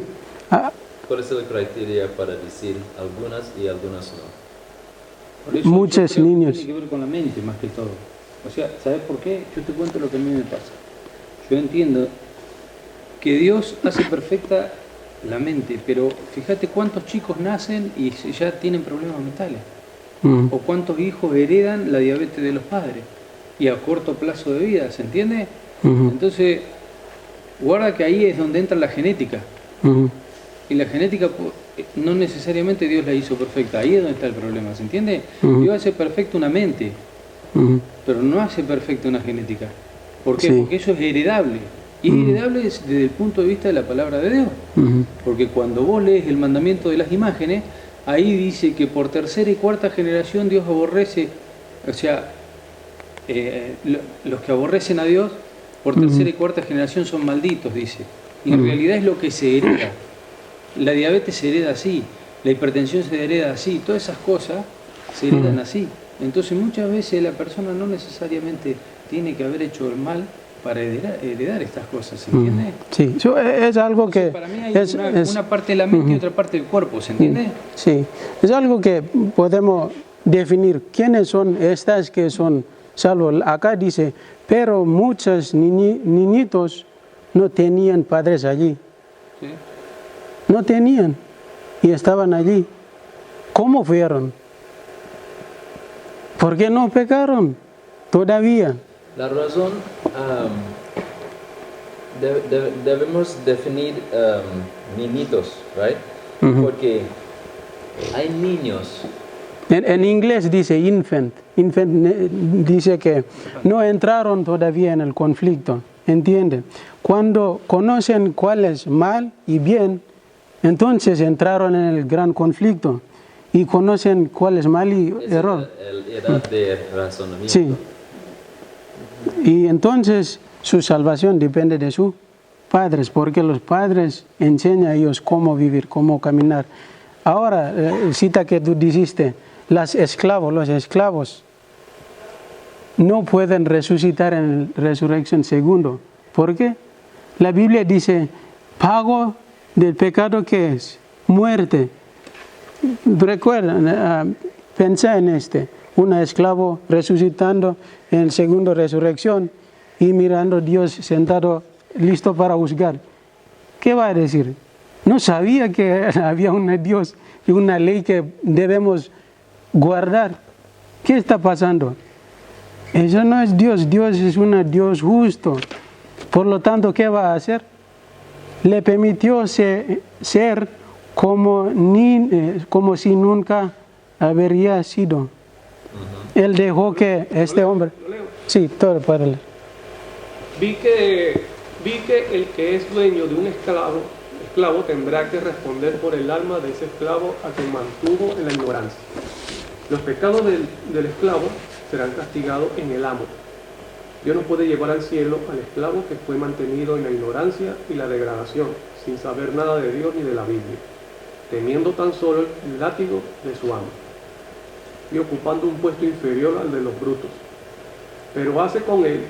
¿Cuál es el criterio para decir algunas y algunas no? Por eso Muchos yo creo que niños. tiene que ver con la mente más que todo. O sea, ¿sabes por qué? Yo te cuento lo que a mí me pasa. Yo entiendo que Dios hace perfecta la mente, pero fíjate cuántos chicos nacen y ya tienen problemas mentales. O cuántos hijos heredan la diabetes de los padres y a corto plazo de vida, ¿se entiende? Ujú. Entonces, guarda que ahí es donde entra la genética. Ujú. Y la genética no necesariamente Dios la hizo perfecta, ahí es donde está el problema, ¿se entiende? Ujú. Dios hace perfecta una mente, Ujú. pero no hace perfecta una genética. ¿Por qué? Sí. Porque eso es heredable. Y es heredable desde el punto de vista de la palabra de Dios. Ujú. Porque cuando vos lees el mandamiento de las imágenes, ahí dice que por tercera y cuarta generación Dios aborrece, o sea, los que aborrecen a Dios, por tercera y cuarta generación son malditos, dice. Y en realidad es lo que se hereda. La diabetes se hereda así, la hipertensión se hereda así, todas esas cosas se heredan así. Entonces muchas veces la persona no necesariamente tiene que haber hecho el mal para heredar estas cosas, ¿se entiende? Sí, es algo que... Para mí hay es- una parte de la mente y otra parte del cuerpo, ¿se entiende? Sí, es algo que podemos definir quiénes son estas que son salvos. Acá dice, pero muchos niñitos no tenían padres allí, ¿Sí? no tenían y estaban allí. ¿Cómo fueron? ¿Por qué no pecaron todavía? La razón, debemos definir niñitos, right? Porque hay niños. En inglés dice infant. Infant dice que no entraron todavía en el conflicto. ¿Entiende? Cuando conocen cuál es mal y bien, entonces entraron en el gran conflicto. Y conocen cuál es mal y Es error. la edad de razonamiento. Sí. Y entonces su salvación depende de sus padres, porque los padres enseñan a ellos cómo vivir, cómo caminar. Ahora, cita que tú dijiste, los esclavos no pueden resucitar en resurrección segundo. ¿Por qué? La Biblia dice, pago del pecado que es muerte. Recuerda, pensá en un esclavo resucitando en la segunda resurrección y mirando a Dios sentado listo para juzgar. ¿Qué va a decir? No sabía que había un Dios y una ley que debemos guardar. ¿Qué está pasando? Eso no es Dios. Dios es un Dios justo. Por lo tanto, ¿qué va a hacer? Le permitió ser como si nunca habría sido. Él dejó que este hombre... ¿Lo leo? Sí, todo para leer. Vi que el que es dueño de un esclavo tendrá que responder por el alma de ese esclavo a quien mantuvo en la ignorancia. Los pecados del esclavo serán castigados en el amo. Dios no puede llevar al cielo al esclavo que fue mantenido en la ignorancia y la degradación, sin saber nada de Dios ni de la Biblia, temiendo tan solo el látigo de su amo y ocupando un puesto inferior al de los brutos. Pero hace con él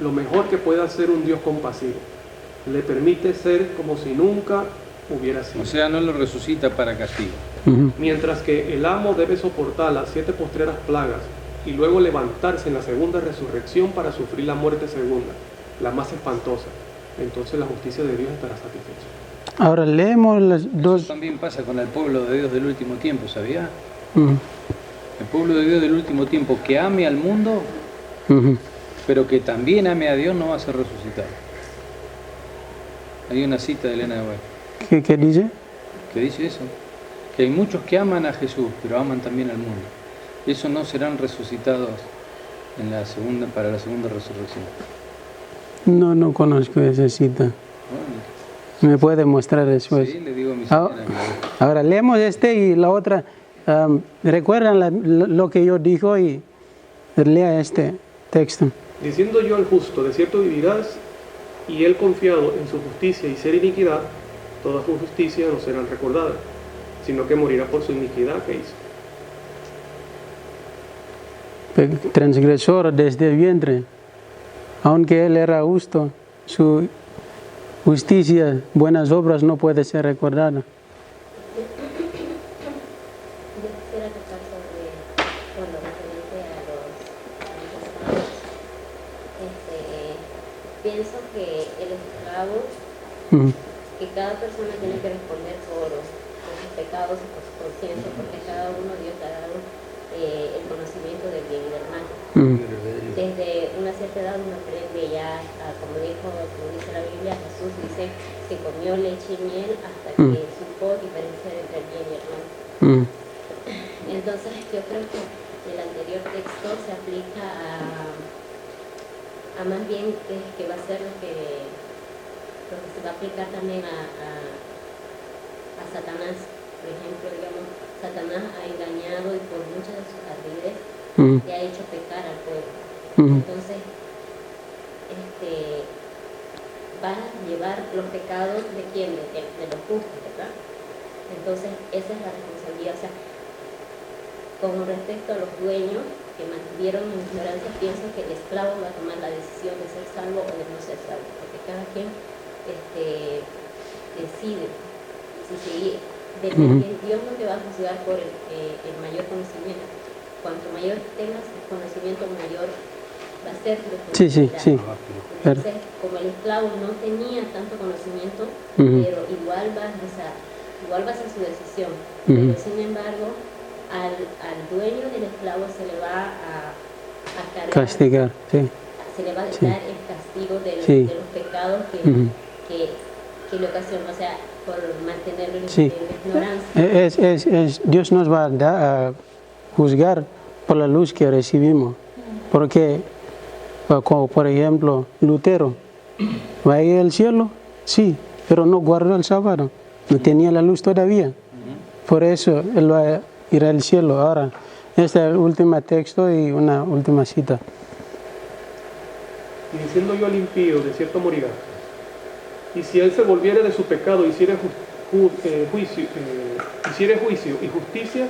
lo mejor que puede hacer un Dios compasivo. Le permite ser como si nunca hubiera sido. O sea, no lo resucita para castigo. Mientras que el amo debe soportar las 7 postreras plagas y luego levantarse en la segunda resurrección para sufrir la muerte segunda, la más espantosa. Entonces la justicia de Dios estará satisfecha. Ahora leemos las Eso dos... también pasa con el pueblo de Dios del último tiempo, ¿sabía? Ujú. El El pueblo de Dios del último tiempo que ame al mundo, Ujú. pero que también ame a Dios, no va a ser resucitado. Hay una cita de Elena de White ¿Qué dice? que dice eso, que hay muchos que aman a Jesús, pero aman también al mundo. Esos no serán resucitados para la segunda resurrección. No conozco esa cita. Bueno, ¿Me puede mostrar después? sí, le digo a mi Ah, señora. Ahora leemos y la otra. ¿Recuerdan lo que yo dijo? Y lea este texto. Diciendo yo al justo, de cierto vivirás, y él confiado en su justicia y ser iniquidad, toda su justicia no serán recordadas, sino que morirá por su iniquidad que hizo. Transgresor desde el vientre, aunque él era justo, su justicia, buenas obras no puede ser recordada. Yo quisiera tocar sobre, bueno, referente a los esclavos. Pienso que el esclavo, Ujú. que cada persona tiene que responder por sus pecados y por su conciencia, porque cada uno Dios le ha dado el conocimiento del bien y del mal. Ujú. Desde una cierta edad uno aprende ya, como dice la Biblia, Jesús dice que comió leche y miel hasta que supo diferenciar entre el bien y el mal. Ujú. Entonces yo creo que el anterior texto se aplica a más bien que va a ser lo que se va a aplicar también a Satanás. Por ejemplo, digamos, Satanás ha engañado y por muchas de sus ardides Ujú. le ha hecho pecar al pueblo. Ujú. Entonces, va a llevar los pecados de quién, de los justos, ¿verdad? Entonces, esa es la responsabilidad. O sea, con respecto a los dueños que mantuvieron en ignorancia, pienso que el esclavo va a tomar la decisión de ser salvo o de no ser salvo, porque cada quien decide si seguir. Dios no te va a juzgar por el mayor conocimiento. Cuanto mayor tengas el conocimiento, mayor va a ser tu responsabilidad. Sí. Entonces, como el esclavo no tenía tanto conocimiento, Ujú. pero igual va a ser su decisión. Ujú. Pero sin embargo, al dueño del esclavo se le va a cargar, Castigar, sí. se le va a dar Sí. el castigo de Sí. los pecados Ujú. que le ocasionó, o sea, por mantenerlo en Sí. ignorancia. Dios nos va a juzgar por la luz que recibimos. Porque, como por ejemplo, Lutero, ¿va a ir al cielo? Sí, pero no guardó el sábado, no tenía la luz todavía. Por eso él va a ir al cielo. Ahora, este es el último texto y una última cita. Y diciendo yo al impío, de cierto morirá. Y si él se volviere de su pecado, hiciere juicio y justicia,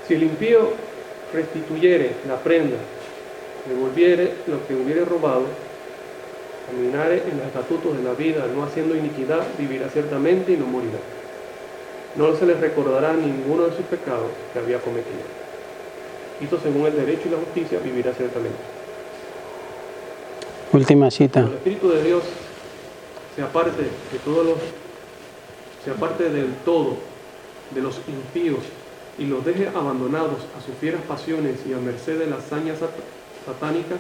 si el impío restituyere la prenda, devolviere lo que hubiere robado, caminare en los estatutos de la vida, no haciendo iniquidad, vivirá ciertamente y no morirá. No se le recordará ninguno de sus pecados que había cometido. Hizo según el derecho y la justicia, vivirá ciertamente. Última cita. Cuando el Espíritu de Dios se aparte del todo de los impíos y los deje abandonados a sus fieras pasiones y a merced de la hazaña satánica,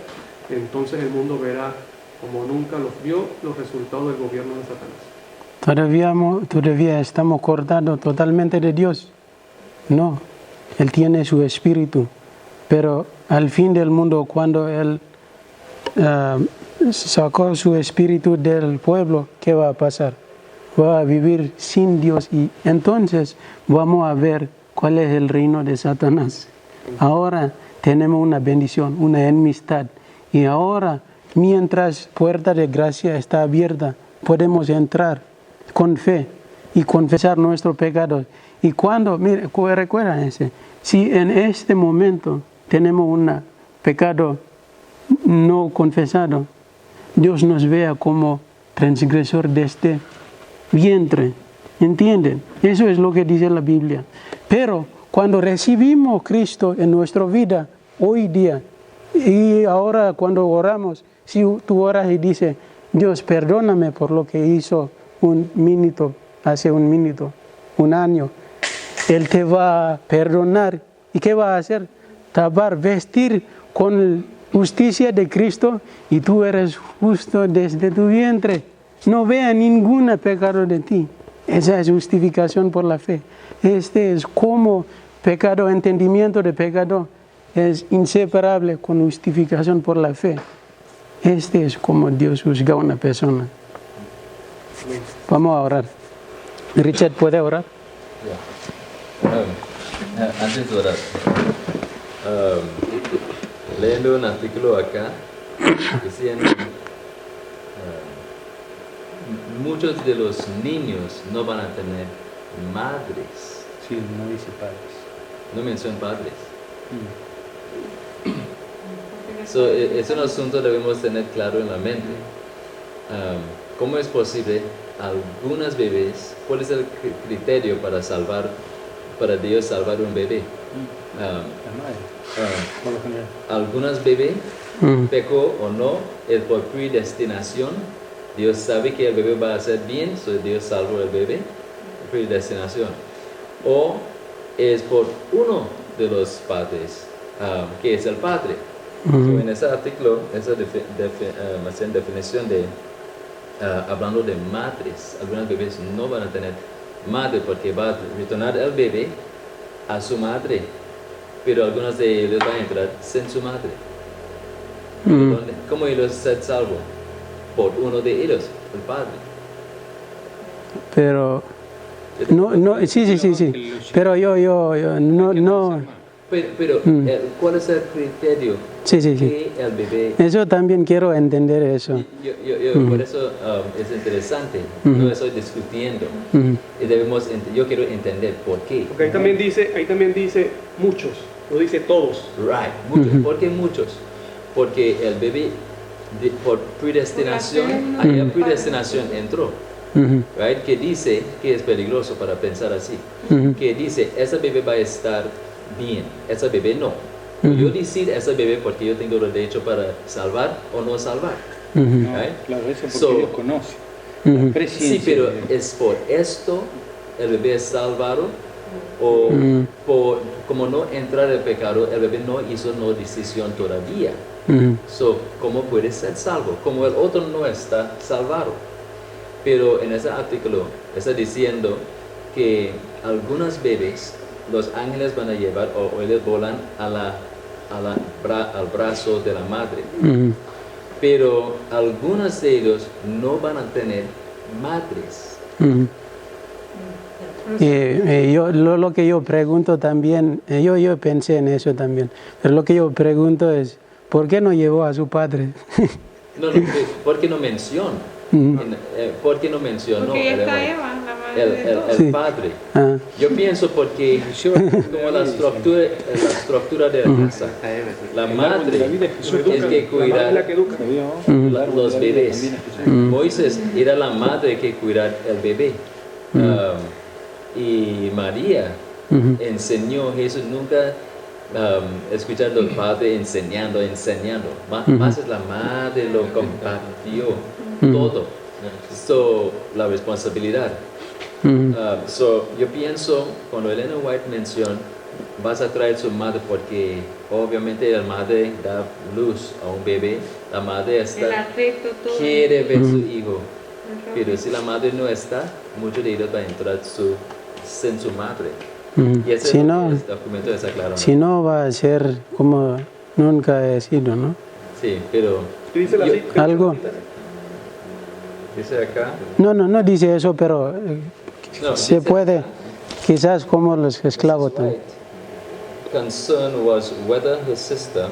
entonces el mundo verá como nunca los vio los resultados del gobierno de Satanás. Todavía estamos cortados totalmente de Dios. No, Él tiene su espíritu, pero al fin del mundo, cuando Él sacó su espíritu del pueblo, ¿qué va a pasar? Va a vivir sin Dios y entonces vamos a ver cuál es el reino de Satanás. Ahora tenemos una bendición, una enemistad, y ahora, mientras puerta de gracia está abierta, podemos entrar con fe y confesar nuestros pecados. Y cuando, mire, recuerda si en este momento tenemos un pecado no confesado, Dios nos vea como transgresor de este vientre. ¿Entienden? Eso es lo que dice la Biblia. Pero cuando recibimos a Cristo en nuestra vida, hoy día, y ahora cuando oramos, si tú oras y dices, Dios, perdóname por lo que hizo hace un minuto, un año, Él te va a perdonar ¿Y qué va a hacer? Tapar, vestir con justicia de Cristo y tú eres justo desde tu vientre. No vea ningún pecado de ti. Esa es justificación por la fe. Este es como pecado, entendimiento de pecado es inseparable con justificación por la fe. Este es como Dios juzga a una persona. Vamos a orar. Richard, ¿puede orar? Antes de orar, leyendo un artículo acá, decían muchos de los niños no van a tener madres. Sí, no dice padres. No mencionan padres. So, es un asunto que debemos tener claro en la mente. ¿Cómo es posible algunas bebés? ¿Cuál es el criterio para Dios salvar un bebé? La madre, por lo general. Algunas bebés pecó o no es por predestinación. Dios sabe que el bebé va a hacer bien, so Dios salvó al bebé, predestinación. O es por uno de los padres, que es el padre. So, en ese artículo, esa definición de hablando de madres, algunas bebés no van a tener madre porque va a retornar el bebé a su madre, pero algunos de ellos van a entrar sin su madre. ¿Cómo ellos ser salvos? Por uno de ellos, el padre. Pero no, sí. Pero yo no. Pero ¿cuál es el criterio? Sí. Que el bebé. Eso también quiero entender eso. Por eso es interesante. No estoy discutiendo. Y yo quiero entender por qué. Porque ahí también dice muchos, no dice todos. Right, muchos. ¿Por qué muchos? Porque el bebé por predestinación, ahí la predestinación entró. Right? Que dice que es peligroso para pensar así. Que dice, ese bebé va a estar bien, ese bebé no. Yo decido ese bebé porque yo tengo el derecho para salvar o no salvar. Right? Claro, eso porque Dios conoce. Sí, pero es por esto el bebé es salvado o como no entrar el pecado, el bebé no hizo no decisión todavía. So, ¿cómo puede ser salvo? Como el otro no está salvado. Pero en ese artículo está diciendo que algunos bebés los ángeles van a llevar o ellos volan al brazo de la madre. Pero algunos de ellos no van a tener madres. Lo que yo pregunto también, yo pensé en eso también, pero lo que yo pregunto es, ¿por qué no llevó a su padre? No, ¿por qué no menciona? ¿Por qué no mencionó? Porque ya está Eva, la madre de todos. El padre. Yo pienso porque como la estructura de la casa, la madre es que cuidar los bebés. Moisés era la madre que cuidar el bebé. Y María enseñó, Jesús nunca escuchando al padre enseñando. Más es la madre lo compartió todo. So, la responsabilidad. Yo pienso, cuando Elena White menciona, vas a traer su madre porque obviamente la madre da luz a un bebé, la madre está, el afecto, todo. quiere ver su hijo, pero si la madre no está, muchos de ellos van a entrar sin su madre. Y ese Si no, documento está claro. Si no, va a ser como nunca he sido, ¿no? Sí, pero ¿Qué dice la cita? Algo. dice acá. No dice eso, pero No, se dice puede, quizás como los esclavos también. Concern was whether his sister.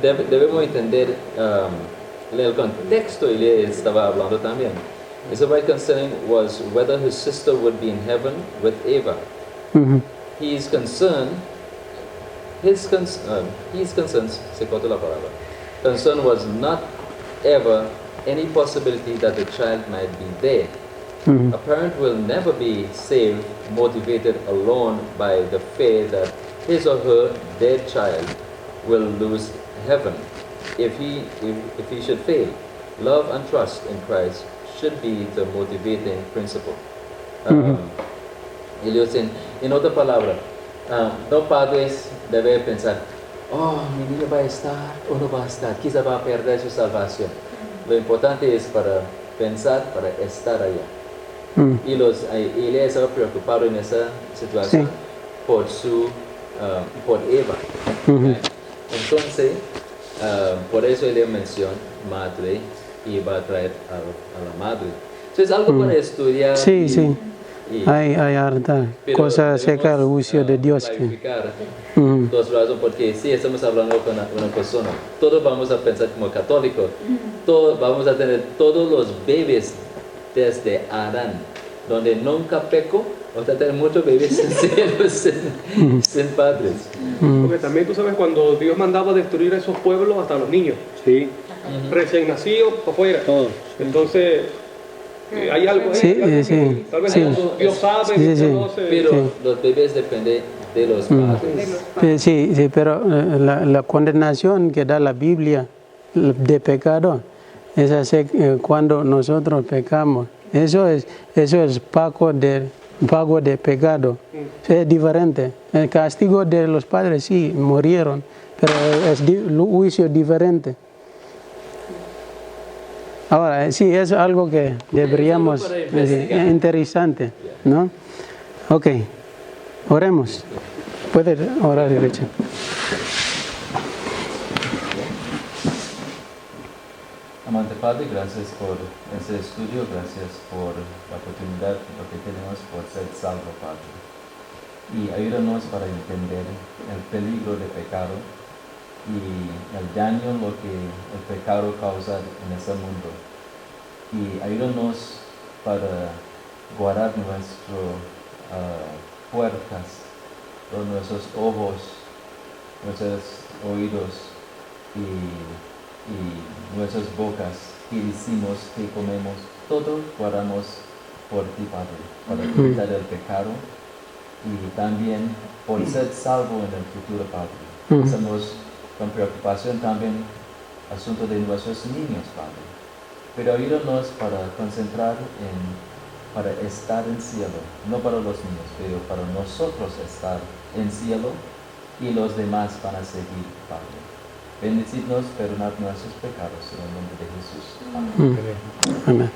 Debemos entender el contexto y le estaba hablando también. His right concern was whether his sister would be in heaven with Eva. His concern, se corta la palabra. Concern was not ever any possibility that the child might be there. A parent will never be saved motivated alone by the fear that his or her dead child will lose heaven if he should fail. Love and trust in Christ should be the motivating principle. Ellos en otra palabra, No padres deben pensar, oh, mi niño va a estar o no va a estar, quizá va a perder su salvación. Lo importante es para pensar, para estar allá. Y él estaba preocupado en esa situación por Eva. Entonces, por eso él menciona madre y va a traer a la madre. Entonces, algo para estudiar. Sí, sí. Hay harta cosa acerca del juicio de Dios. Dos razones, porque si estamos hablando con una persona, todos vamos a pensar como católicos, todos vamos a tener todos los bebés desde Adán, donde nunca pecó, vamos a tener muchos bebés sin padres. Porque también tú sabes cuando Dios mandaba destruir a esos pueblos hasta los niños, Sí, recién nacidos, para afuera. todos. Entonces, hay algo ahí. Sí, hay algo sí, que tal vez sí. Dios sabe, Sí, Dios sí. conoce. Pero los bebés dependen de los padres. Sí, sí, pero la condenación que da la Biblia de pecado es así, cuando nosotros pecamos. Eso es pago de pecado. Es diferente. El castigo de los padres sí murieron, pero es juicio diferente. Ahora, sí, es algo que deberíamos, para investigar. interesante, ¿no? Ok, oremos. Puede orar, Richard. Amante Padre, gracias por ese estudio, gracias por la oportunidad que tenemos por ser salvo, Padre. Y ayúdanos para entender el peligro del pecado y el daño lo que el pecado causa en este mundo. Y ayúdanos para guardar nuestras puertas, nuestros ojos, nuestros oídos y nuestras bocas, que decimos, que comemos, todo guardamos por ti, Padre, para evitar el pecado y también por ser salvo en el futuro, Padre. Estamos con preocupación también asunto de nuestros niños, Padre. Pero ayúdanos para concentrar para estar en cielo, no para los niños, pero para nosotros estar en cielo y los demás van a seguir, Padre. Bendecirnos, perdonar nuestros pecados en el nombre de Jesús. Amén. Amén.